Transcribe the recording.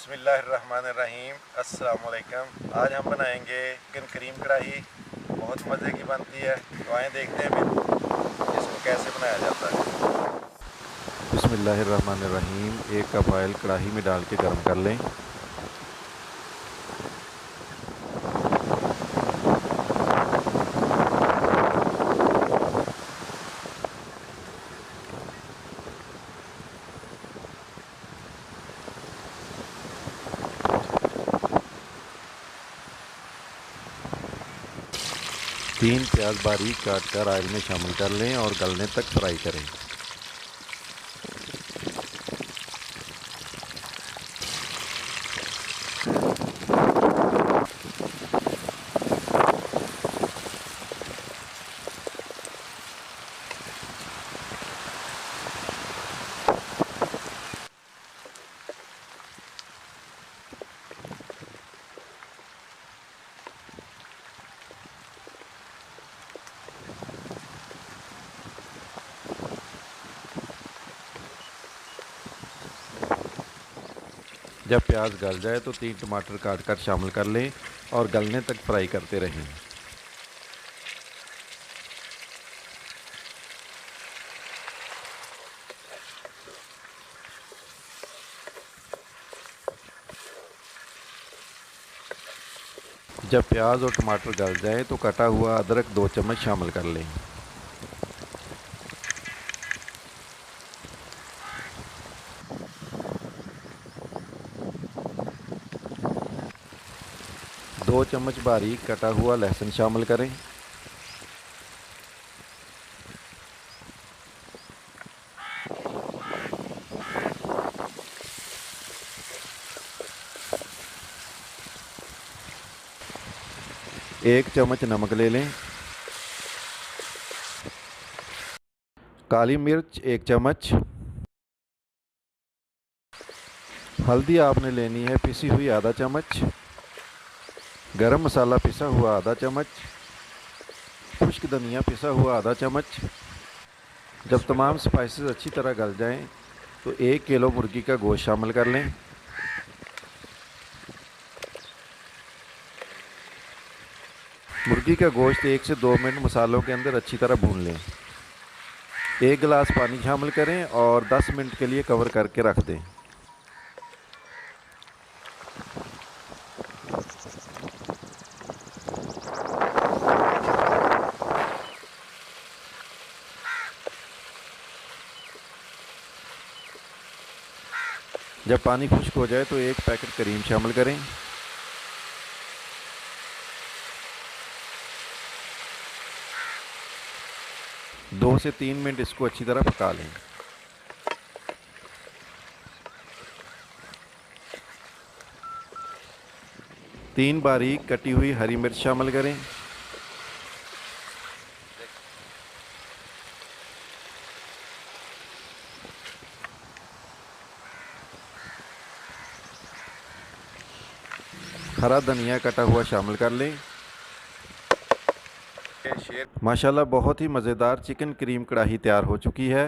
बिस्मिल्लाहिर्रहमानिर्रहीम। अस्सलाम वालेकुम। आज हम बनाएंगे चिकन करीम कढ़ाई। बहुत मज़े की बनती है, तो आए देखते हैं फिर इसको कैसे बनाया जाता है। बिस्मिल्लाहिर्रहमानिर्रहीम। एक कप ऑयल कढ़ाई में डाल के गर्म कर लें। तीन प्याज बारीक काट कर ऑयल में शामिल कर लें और गलने तक फ्राई करें। जब प्याज गल जाए तो 3 टमाटर काट कर शामिल कर लें और गलने तक फ्राई करते रहें। जब प्याज और टमाटर गल जाए तो कटा हुआ अदरक 2 चम्मच शामिल कर लें। दो चम्मच बारीक कटा हुआ लहसुन शामिल करें। एक चम्मच नमक ले लें। काली मिर्च 1 चम्मच। हल्दी आपने लेनी है पिसी हुई आधा चम्मच। गरम मसाला पिसा हुआ आधा चम्मच। खुश्क धनिया पिसा हुआ आधा चम्मच। जब तमाम स्पाइसेस अच्छी तरह गल जाएं तो 1 किलो मुर्गी का गोश्त शामिल कर लें। मुर्गी का गोश्त 1 से 2 मिनट मसालों के अंदर अच्छी तरह भून लें। 1 गिलास पानी शामिल करें और 10 मिनट के लिए कवर करके रख दें। जब पानी खुश्क हो जाए तो 1 पैकेट करीम शामिल करें। दो से 3 मिनट इसको अच्छी तरह पका लें। तीन बारीक कटी हुई हरी मिर्च शामिल करें। हरा धनिया कटा हुआ शामिल कर लें। माशाल्लाह बहुत ही मज़ेदार चिकन करीम कढ़ाई तैयार हो चुकी है।